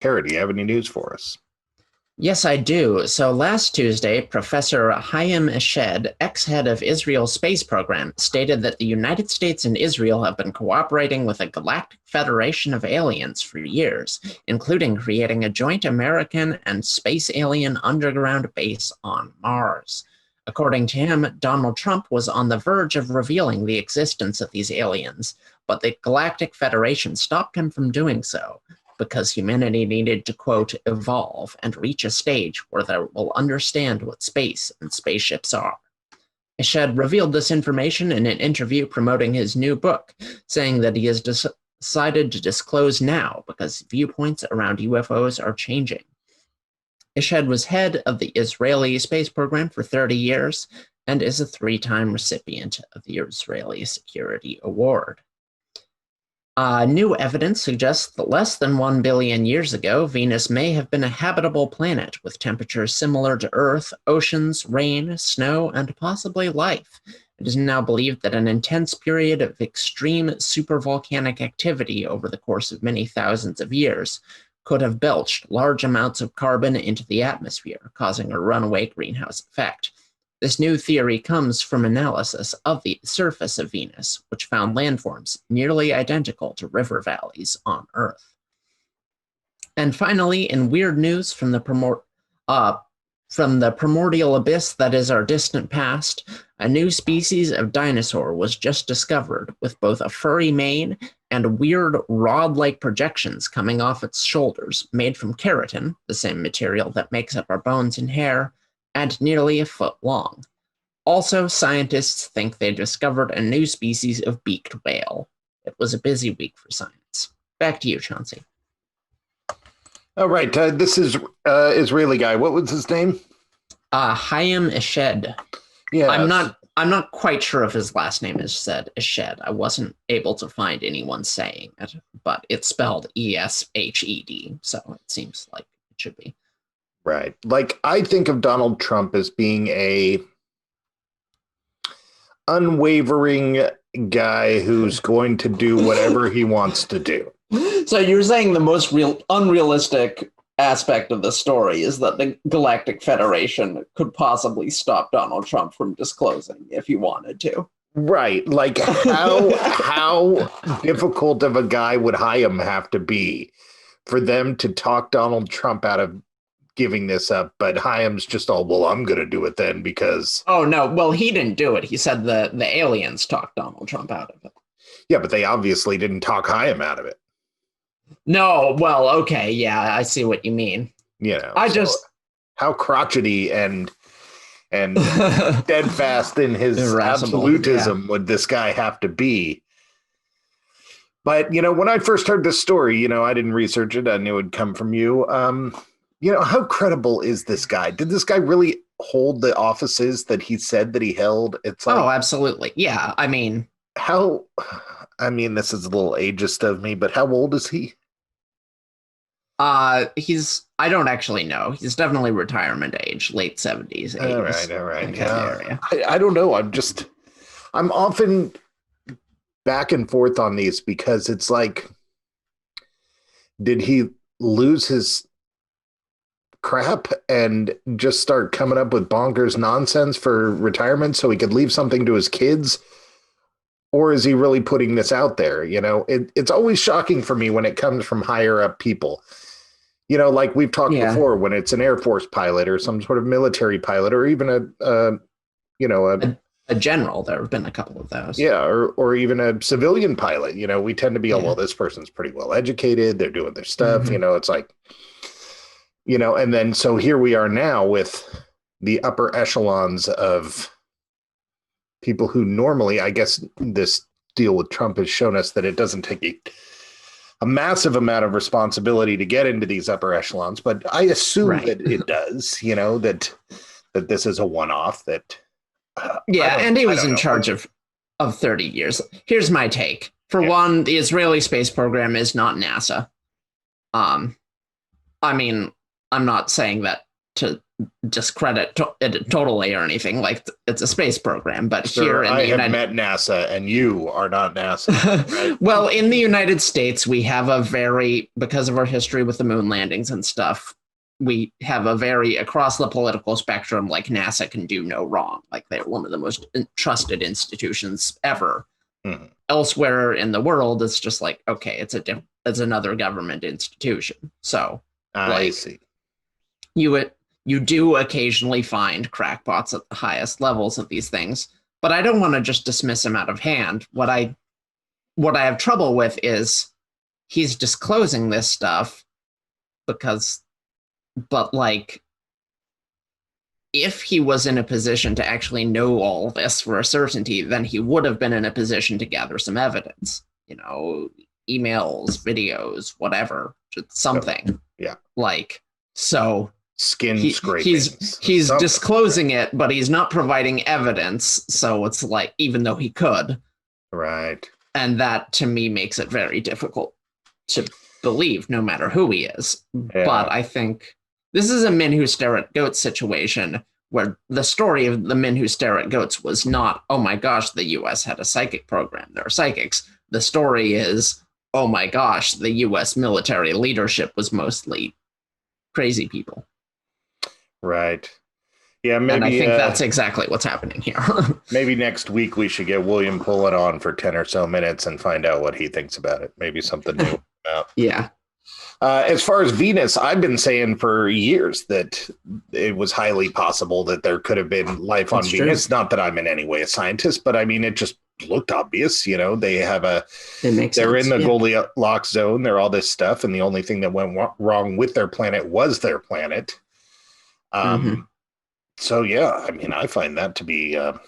Kara, do you have any news for us? Yes, I do. So last Tuesday, Professor Chaim Eshed, ex-head of Israel's space program, stated that the United States and Israel have been cooperating with a galactic federation of aliens for years, including creating a joint American and space alien underground base on Mars. According to him, Donald Trump was on the verge of revealing the existence of these aliens, but the Galactic Federation stopped him from doing so because humanity needed to, quote, evolve and reach a stage where they will understand what space and spaceships are. Eshed revealed this information in an interview promoting his new book, saying that he has decided to disclose now because viewpoints around UFOs are changing. Eshed was head of the Israeli space program for 30 years and is a 3-time recipient of the Israeli Security Award. New evidence suggests that less than 1 billion years ago, Venus may have been a habitable planet with temperatures similar to Earth, oceans, rain, snow, and possibly life. It is now believed that an intense period of extreme supervolcanic activity over the course of many thousands of years could have belched large amounts of carbon into the atmosphere, causing a runaway greenhouse effect. This new theory comes from analysis of the surface of Venus, which found landforms nearly identical to river valleys on Earth. And finally, in weird news from the primordial abyss that is our distant past, a new species of dinosaur was just discovered with both a furry mane and weird rod-like projections coming off its shoulders, made from keratin, the same material that makes up our bones and hair, and nearly a foot long. Also, scientists think they discovered a new species of beaked whale. It was a busy week for science. Back to you, Chauncey. All right, this is Israeli guy. What was his name? Chaim Eshed. Yeah, I'm not quite sure if his last name is said Eshed. I wasn't able to find anyone saying it, but it's spelled Eshed, so it seems like it should be. Right. Like, I think of Donald Trump as being a unwavering guy who's going to do whatever he wants to do. So you're saying the most unrealistic aspect of the story is that the Galactic Federation could possibly stop Donald Trump from disclosing if he wanted to. Right. Like, how difficult of a guy would Chaim have to be for them to talk Donald Trump out of giving this up? But Chaim's just all, well, I'm going to do it then because... Oh, no. Well, he didn't do it. He said the aliens talked Donald Trump out of it. Yeah, but they obviously didn't talk Chaim out of it. No, well, okay, yeah, I see what you mean. You know, how crotchety and steadfast in his absolutism would this guy have to be? But, you know, when I first heard this story, you know, I didn't research it. I knew it'd come from you. You know, how credible is this guy? Did this guy really hold the offices that he said that he held? It's like, oh, absolutely. Yeah, I mean, this is a little ageist of me, but how old is he? I don't actually know. He's definitely retirement age, late 70s, 80s. All right. Yeah. I don't know. I'm often back and forth on these because it's like, did he lose his crap and just start coming up with bonkers nonsense for retirement so he could leave something to his kids? Or is he really putting this out there? You know, it's always shocking for me when it comes from higher up people. You know, like we've talked before, when it's an Air Force pilot or some sort of military pilot, or even a general. There have been a couple of those. Yeah, or even a civilian pilot. You know, we tend to be, well, this person's pretty well educated. They're doing their stuff. Mm-hmm. You know, it's like, you know, and then so here we are now with the upper echelons of people who normally, I guess this deal with Trump has shown us that it doesn't take a massive amount of responsibility to get into these upper echelons, but I assume that it does, you know, that this is a one-off that. And he was in charge of 30 years. Here's my take. For one, the Israeli space program is not NASA. I mean, I'm not saying that to discredit it totally or anything. Like, it's a space program, but Sir, here in I the have United met NASA, and you are not NASA. Right? well, in the United States, we have because of our history with the moon landings and stuff, we have a very across the political spectrum, like NASA can do no wrong. Like, they're one of the most trusted institutions ever. Mm-hmm. Elsewhere in the world, it's just like, okay, it's another government institution. So I see. You do occasionally find crackpots at the highest levels of these things, but I don't want to just dismiss him out of hand. What I have trouble with is he's disclosing this stuff but like, if he was in a position to actually know all this for a certainty, then he would have been in a position to gather some evidence, emails, videos, whatever, just something. Yeah. Like, so skin scraping. He's something. Disclosing it, but he's not providing evidence. So it's like, even though he could. Right. And that to me makes it very difficult to believe, no matter who he is. Yeah. But I think this is a men who stare at goats situation where the story of the men who stare at goats was not, oh my gosh, the US had a psychic program. There are psychics. The story is, oh my gosh, the US military leadership was mostly crazy people. Right. Yeah, maybe. And I think that's exactly what's happening here. Maybe next week we should get William Pullen on for 10 or so minutes and find out what he thinks about it. Maybe something new. Yeah. As far as Venus, I've been saying for years that it was highly possible that there could have been life on Venus. True. Not that I'm in any way a scientist, but I mean, it just looked obvious. They have they're in the Goldilocks zone. They're all this stuff. And the only thing that went wrong with their planet was their planet. So, yeah, I mean, I find that to be. I'm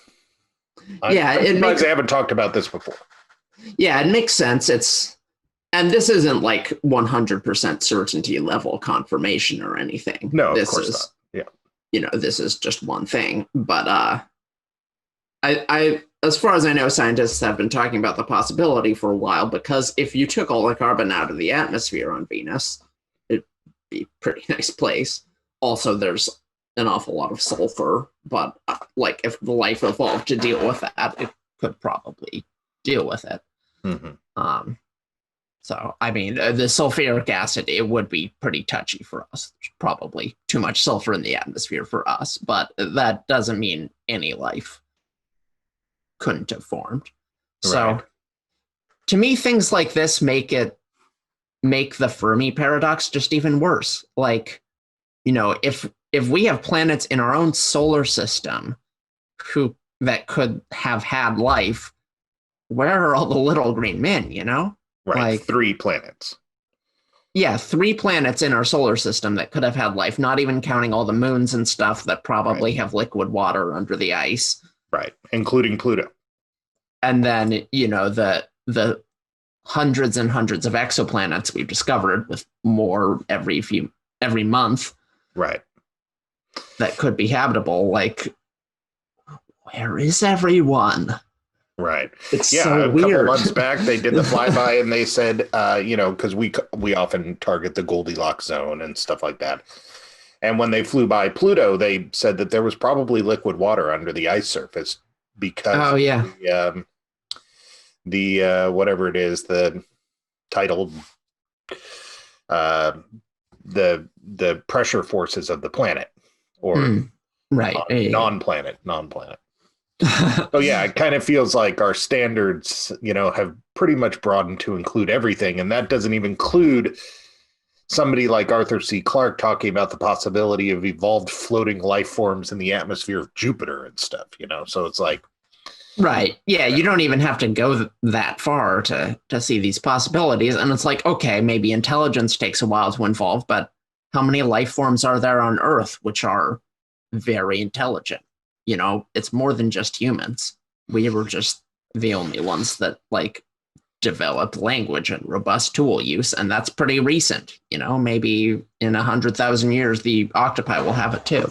surprised they haven't talked about this before. Yeah, it makes sense. And this isn't like 100% certainty level confirmation or anything. No, this of course is, not. Yeah. This is just one thing. But I, as far as I know, scientists have been talking about the possibility for a while, because if you took all the carbon out of the atmosphere on Venus, it'd be a pretty nice place. Also, there's an awful lot of sulfur, but like, if the life evolved to deal with that, it could probably deal with it. Mm-hmm. So, I mean, the sulfuric acid, it would be pretty touchy for us. There's probably too much sulfur in the atmosphere for us, but that doesn't mean any life couldn't have formed. Right. So, to me, things like this make the Fermi paradox just even worse. Like, if we have planets in our own solar system that could have had life, where are all the little green men, Right, like 3 planets. Yeah, 3 planets in our solar system that could have had life, not even counting all the moons and stuff that probably have liquid water under the ice. Right, including Pluto. And then, the hundreds and hundreds of exoplanets we've discovered, with more every month. Right. That could be habitable. Like, where is everyone? Right. It's so weird. A couple months back, they did the flyby and they said, because we often target the Goldilocks zone and stuff like that. And when they flew by Pluto, they said that there was probably liquid water under the ice surface because the whatever it is, the tidal, the pressure forces of the planet, or non-planet. So yeah, it kind of feels like our standards, have pretty much broadened to include everything. And that doesn't even include somebody like Arthur C. Clarke talking about the possibility of evolved floating life forms in the atmosphere of Jupiter and stuff, So it's like. Right. Yeah, you don't even have to go that far to see these possibilities. And it's like, okay, maybe intelligence takes a while to evolve, but how many life forms are there on Earth which are very intelligent? It's more than just humans. We were just the only ones that developed language and robust tool use, and that's pretty recent. Maybe in 100,000 years, the octopi will have it too.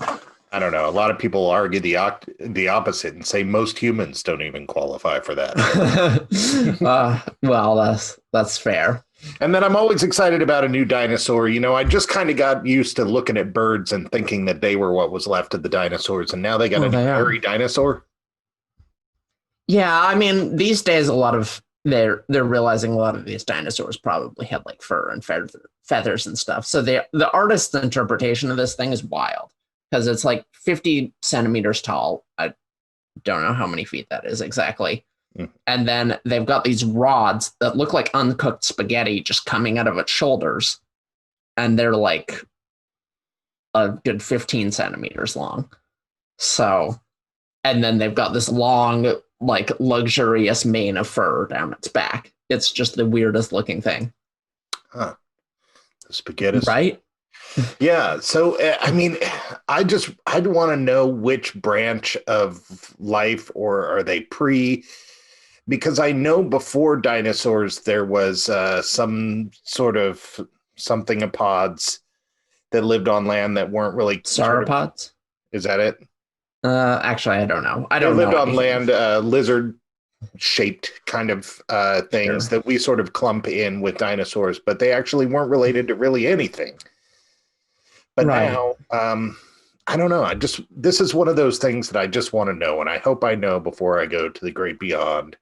I don't know. A lot of people argue the opposite and say most humans don't even qualify for that. Well, that's fair. And then I'm always excited about a new dinosaur. I just kind of got used to looking at birds and thinking that they were what was left of the dinosaurs, and now they got a new hairy dinosaur. Yeah, I mean, these days they're realizing a lot of these dinosaurs probably had like fur and feathers and stuff. So the artist's interpretation of this thing is wild because it's like 50 centimeters tall. I don't know how many feet that is exactly. And then they've got these rods that look like uncooked spaghetti just coming out of its shoulders. And they're like a good 15 centimeters long. So, and then they've got this long, like luxurious mane of fur down its back. It's just the weirdest looking thing. Huh. The spaghetti. Right? Yeah. So, I mean, I'd want to know which branch of life, or are they because I know before dinosaurs, there was some sort of something-opods that lived on land that weren't really sauropods. Is that it? Actually, I don't know. I don't know. They lived on land, lizard-shaped kind of things that we sort of clump in with dinosaurs, but they actually weren't related to really anything. But now, I don't know. This is one of those things that I just want to know, and I hope I know before I go to the great beyond,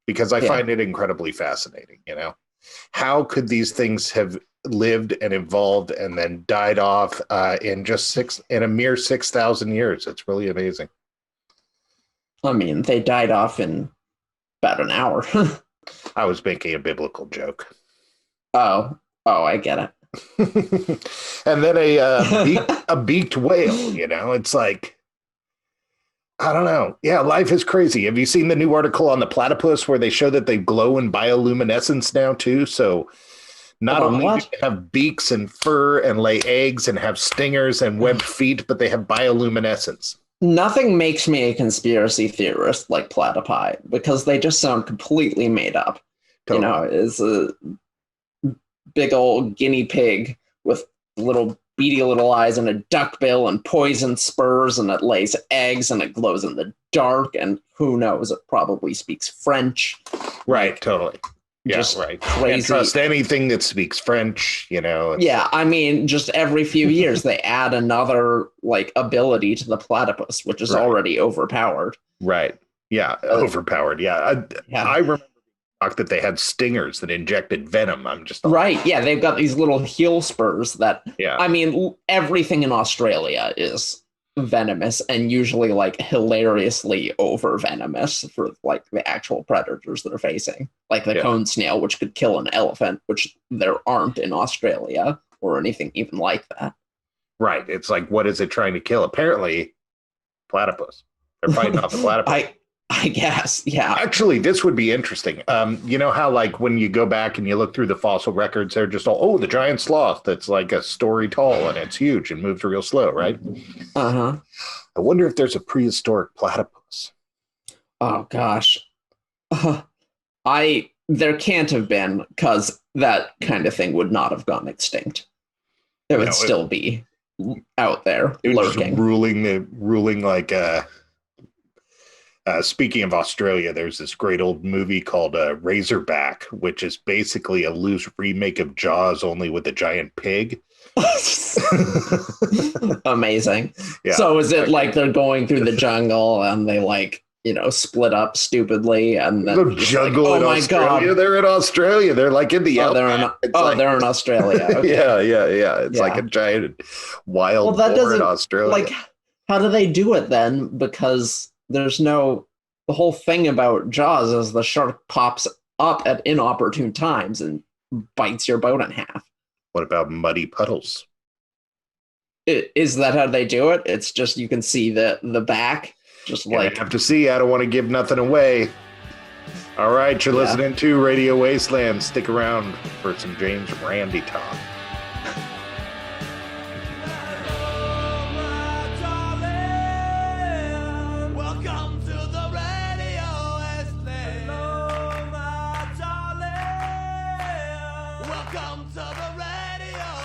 because I find it incredibly fascinating. How could these things have lived and evolved and then died off in a mere 6,000 years? It's really amazing. I mean, they died off in about an hour. I was making a biblical joke. Oh, I get it. And then a beaked whale, it's like, I don't know. Yeah, life is crazy. Have you seen the new article on the platypus where they show that they glow in bioluminescence now too? So not only do they have beaks and fur and lay eggs and have stingers and webbed feet, but they have bioluminescence. Nothing makes me a conspiracy theorist like platypi because they just sound completely made up. Totally. It's a big old guinea pig with beady little eyes and a duck bill and poison spurs, and it lays eggs and it glows in the dark, and who knows, it probably speaks French. Right, totally. Yeah, just right. Crazy. Can't trust anything that speaks French, Yeah, I mean, just every few years they add another ability to the platypus, which is already overpowered. Right. Yeah, overpowered. Yeah. I remember that they had stingers that injected venom. I'm just right. Yeah, they've got these little heel spurs that. Yeah. I mean, everything in Australia is venomous and usually hilariously over venomous for the actual predators that are facing, like the cone snail, which could kill an elephant, which there aren't in Australia or anything even like that. Right. It's like, what is it trying to kill? Apparently, platypus. They're fighting off the platypus. I guess, yeah. Actually, this would be interesting. You know how, when you go back and you look through the fossil records, they're just all, the giant sloth that's like a story tall and it's huge and moves real slow, right? Uh-huh. I wonder if there's a prehistoric platypus. Oh, gosh. There can't have been, because that kind of thing would not have gone extinct. It would still be out there lurking. Ruling like... speaking of Australia, there's this great old movie called Razorback, which is basically a loose remake of Jaws, only with a giant pig. Amazing. Yeah. So is it like they're going through the jungle and they split up stupidly and then the jungle in Australia? God. They're in Australia. They're in the they're in Australia. Okay. Yeah. It's like a giant wild boar in Australia. How do they do it then? Because the whole thing about Jaws is the shark pops up at inopportune times and bites your boat in half. What about muddy puddles? Is that how they do it? It's just you can see the back, just I have to see. I don't want to give nothing away. All right, you're listening to Radio Wasteland. Stick around for some James Randi talk. Welcome to the radio.